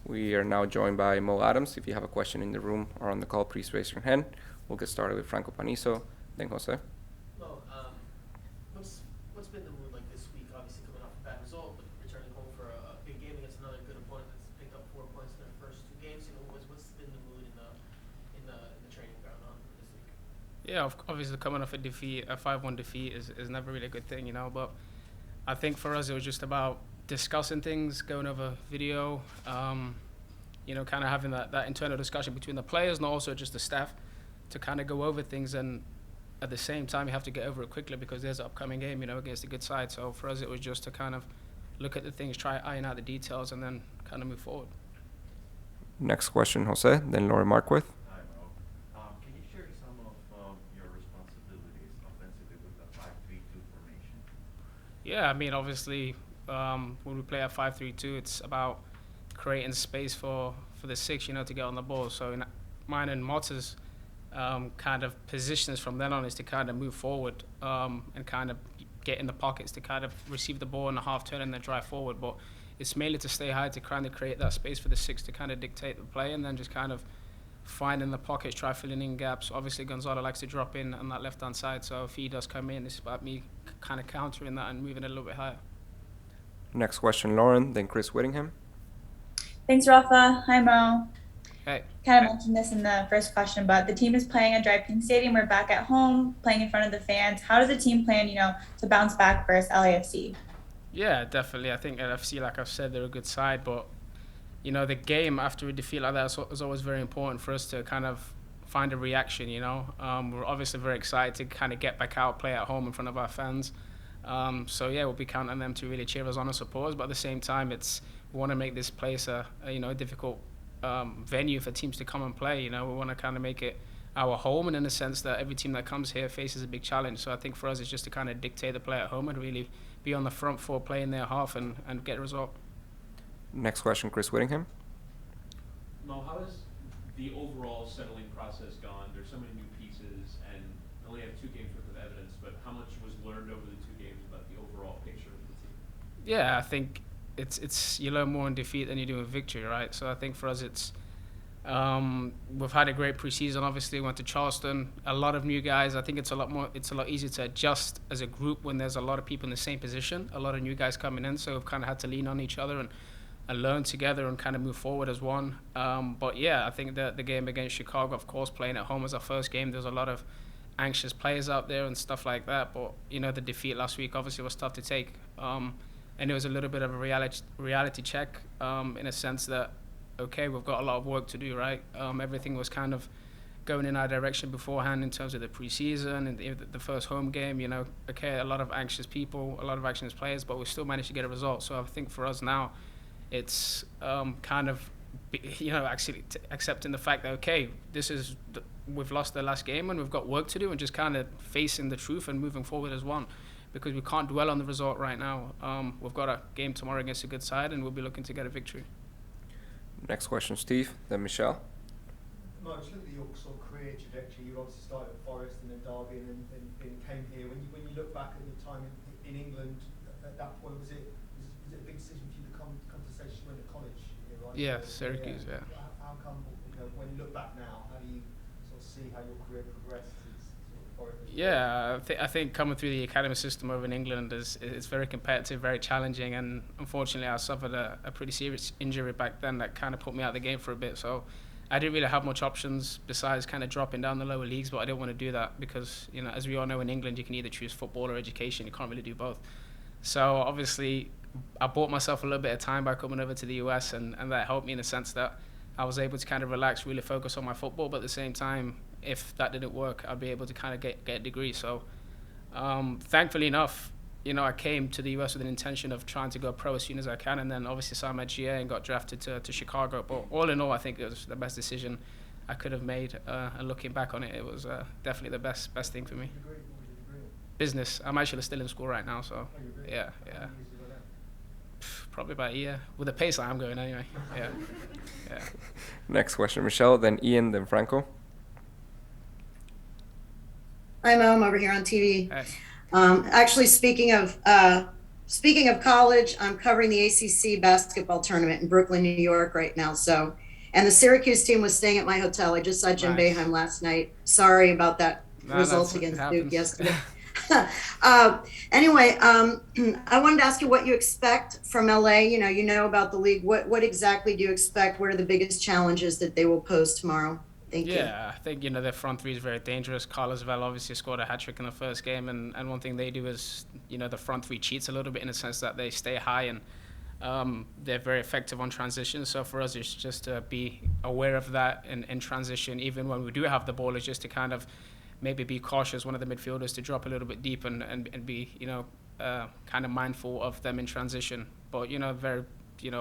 We are now joined by Mo Adams. If you have a question in the room or on the call, please raise your hand. We'll get started with Franco Panizo, then Jose. Well, what's been the mood like this week? Obviously coming off a bad result, but returning home for a big game against another good opponent that's picked up 4 points in their first 2 games. What's been the mood in the training ground on this week? Yeah, obviously coming off a defeat, a 5-1 defeat is never really a good thing, But I think for us it was just about discussing things, going over video, kind of having that internal discussion between the players and also just the staff to kind of go over things. And at the same time, you have to get over it quickly because there's an upcoming game, against a good side. So for us, it was just to kind of look at the things, try iron out the details, and then kind of move forward. Next question, Jose, then Laurie Marquith. Hi, Mo. Can you share some of your responsibilities offensively with the 5-3-2 formation? Yeah, I mean, obviously, when we play at 5-3-2, it's about creating space for the six, to get on the ball. So mine and Motta's kind of positions from then on is to kind of move forward and kind of get in the pockets to kind of receive the ball in a half turn and then drive forward. But it's mainly to stay high to kind of create that space for the six to kind of dictate the play and then just kind of find in the pockets, try filling in gaps. Obviously, Gonzalo likes to drop in on that left-hand side, so if he does come in, it's about me kind of countering that and moving it a little bit higher. Next question, Lauren, then Chris Whittingham. Thanks, Rafa. Hi, Mo. Hey. Kind of mentioned this in the first question, but the team is playing at Drive-In Stadium. We're back at home, playing in front of the fans. How does the team plan, to bounce back versus LAFC? Yeah, definitely. I think LFC, like I've said, they're a good side, but the game after a defeat like that is always very important for us to kind of find a reaction. We're obviously very excited to kind of get back out, play at home in front of our fans. So yeah, we'll be counting on them to really cheer us on and support us. But at the same time, we want to make this place a difficult venue for teams to come and play. We want to kind of make it our home, and in the sense that every team that comes here faces a big challenge. So I think for us, it's just to kind of dictate the play at home and really be on the front foot, playing their half, and get a result. Next question, Chris Whittingham. Mo, how has the overall settling process gone? There's so many new pieces, and I only have 2 games worth of evidence, but how much was learned over the 2 games about the overall picture of the team? Yeah, I think it's you learn more in defeat than you do in victory, right? So I think for us, we've had a great preseason. Obviously, went to Charleston. A lot of new guys. I think it's a lot easier to adjust as a group when there's a lot of people in the same position. A lot of new guys coming in, so we've kind of had to lean on each other and learn together and kind of move forward as one. But yeah, I think that the game against Chicago, of course, playing at home as our first game, there's a lot of anxious players out there and stuff like that. But the defeat last week obviously was tough to take, and it was a little bit of a reality check in a sense that, okay, we've got a lot of work to do, right? Everything was kind of going in our direction beforehand in terms of the preseason and the first home game. Okay, a lot of anxious people, a lot of anxious players, but we still managed to get a result. So I think for us now, it's kind of actually accepting the fact that, okay, we've lost the last game and we've got work to do, and just kind of facing the truth and moving forward as one, because we can't dwell on the result right now. We've got a game tomorrow against a good side, and we'll be looking to get a victory. Next question, Steve, then Michelle. Mo, just look at your sort of career trajectory. You obviously started at Forest and then Derby and then came here. When you look back at your time in England, at that point, was it a big decision for you to come to say you went to college here, right? Yeah, Syracuse, yeah. How come, when you look back now, how do you sort of see how your career progressed? Yeah, I think coming through the academy system over in England is very competitive, very challenging, and unfortunately I suffered a pretty serious injury back then that kind of put me out of the game for a bit. So I didn't really have much options besides kind of dropping down the lower leagues, but I didn't want to do that because, as we all know, in England you can either choose football or education. You can't really do both. So obviously I bought myself a little bit of time by coming over to the US, and that helped me in the sense that I was able to kind of relax, really focus on my football, but at the same time, if that didn't work, I'd be able to kind of get a degree. So thankfully enough, I came to the US with an intention of trying to go pro as soon as I can, and then obviously signed my GA and got drafted to Chicago. But all in all, I think it was the best decision I could have made, and looking back on it, it was definitely the best thing for me. Business. I'm actually still in school right now, so yeah. Probably about a year. With the pace I'm going anyway. Yeah. Next question, Michelle, then Ian, then Franco. Hi, Mo. I'm over here on TV. Hey. Actually, speaking of speaking of college, I'm covering the ACC basketball tournament in Brooklyn, New York right now. So, and the Syracuse team was staying at my hotel. I just saw Jim Nice. Boeheim last night. Sorry about that No, result it against Duke happens. yesterday. Anyway, I wanted to ask you what you expect from LA. You know about the league. What exactly do you expect? What are the biggest challenges that they will pose tomorrow? Thank you. Yeah, I think, their front three is very dangerous. Carlos Vela obviously scored a hat-trick in the first game, and one thing they do is, the front three cheats a little bit in the sense that they stay high and they're very effective on transition. So for us, it's just to be aware of that in transition, even when we do have the ball, it's just to kind of maybe be cautious, one of the midfielders, to drop a little bit deep and be, kind of mindful of them in transition. But, very,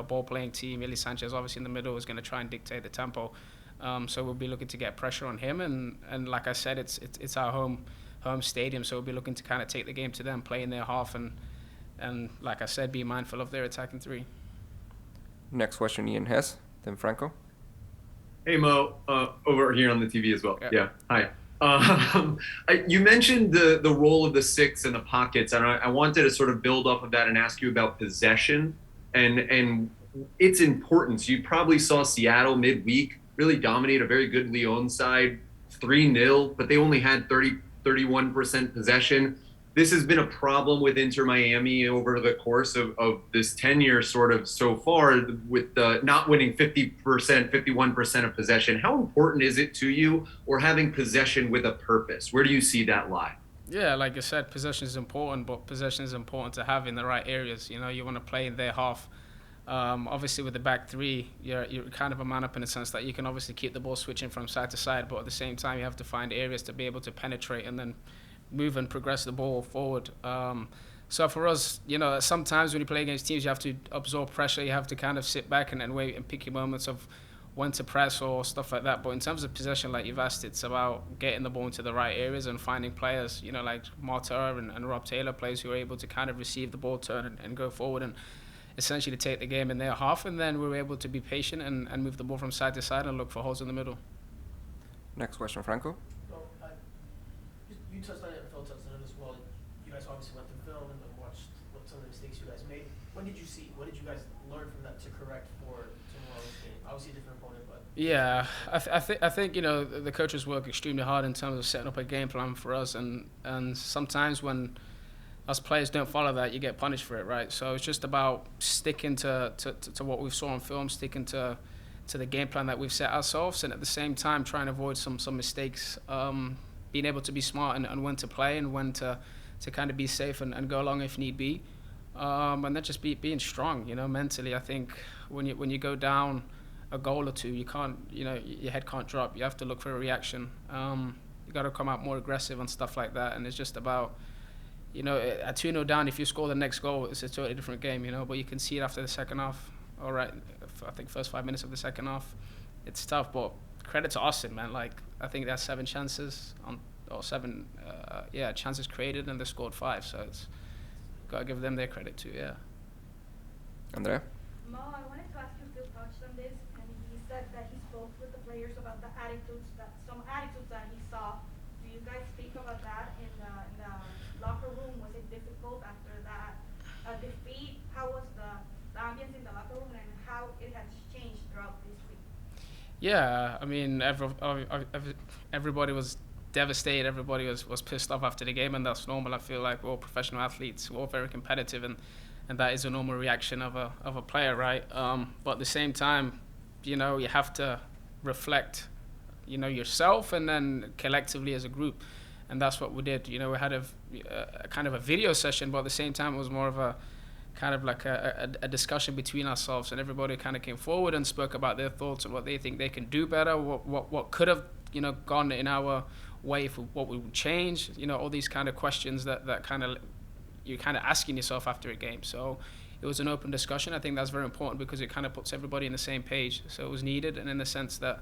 ball-playing team. Ili Sanchez, obviously, in the middle, is going to try and dictate the tempo. So we'll be looking to get pressure on him, and like I said, it's our home stadium, so we'll be looking to kind of take the game to them, play in their half, and like I said, be mindful of their attacking three. Next question, Ian Hess, then Franco. Hey Mo, over here on the TV as well. Yep. Yeah, hi. You mentioned the role of the six and the pockets, and I wanted to sort of build off of that and ask you about possession and its importance. You probably saw Seattle midweek really dominate a very good Lyon side, 3-0, but they only had 31% possession. This has been a problem with Inter Miami over the course of this tenure sort of so far, with not winning 50%, 51% of possession. How important is it to you, or having possession with a purpose? Where do you see that lie? Yeah, like I said, possession is important, but possession is important to have in the right areas. You want to play in their half. Obviously, with the back three, you're kind of a man up in the sense that you can obviously keep the ball switching from side to side, but at the same time, you have to find areas to be able to penetrate and then move and progress the ball forward. So for us, sometimes when you play against teams, you have to absorb pressure. You have to kind of sit back and wait and pick your moments of when to press or stuff like that. But in terms of possession, like you've asked, it's about getting the ball into the right areas and finding players, like Marta and Rob Taylor, players who are able to kind of receive the ball, turn and go forward and essentially take the game in their half. And then we're able to be patient and move the ball from side to side and look for holes in the middle. Next question, Franco. You touched on it, and Phil touched on it as well. You guys obviously went through film and watched what some of the mistakes you guys made. What did you guys learn from that to correct for tomorrow's game? Obviously a different opponent, but... Yeah, I think the coaches work extremely hard in terms of setting up a game plan for us, and sometimes when us players don't follow that, you get punished for it, right? So it's just about sticking to what we saw on film, sticking to the game plan that we've set ourselves, and at the same time trying to avoid some mistakes, being able to be smart and when to play and when to kind of be safe and go along if need be, and then just being strong, mentally. I think when you go down a goal or two, you can't, your head can't drop. You have to look for a reaction. You got to come out more aggressive and stuff like that, and it's just about, at 2-0 down, if you score the next goal, it's a totally different game, but you can see it after the second half. All right, I think first 5 minutes of the second half, it's tough, but credit to Austin, man. Like, I think there's 7 chances chances created, and they scored 5, so it's got to give them their credit too, yeah. Andrea? Mo, I wanted to ask you if Phil touched on this, and he said that he spoke with the players about some attitudes that he saw. Do you guys speak about that in the locker room? Was it difficult after that defeat? How was the ambience in the locker room, and how it has changed throughout this week? Yeah, I mean, everybody was devastated. Everybody was pissed off after the game, and that's normal. I feel like we're all professional athletes. We're all very competitive, and that is a normal reaction of a player, right? But at the same time, you have to reflect, yourself and then collectively as a group, and that's what we did. We had a kind of a video session, but at the same time, it was more of a kind of like a discussion between ourselves, and everybody kind of came forward and spoke about their thoughts and what they think they can do better, what could have gone in our way, for what we would change, all these kind of questions that kind of you're kind of asking yourself after a game. So it was an open discussion. I think that's very important because it kind of puts everybody in the same page. So it was needed, and in the sense that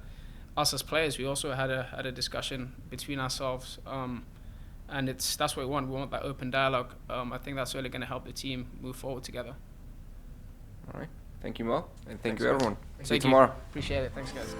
us as players, we also had a discussion between ourselves, and that's what we want. We want that open dialogue. I think that's really going to help the team move forward together. All right. Thank you, Mo, and thank Thanks, you, guys. everyone. See you Thank you. tomorrow. Appreciate it. Thanks, guys.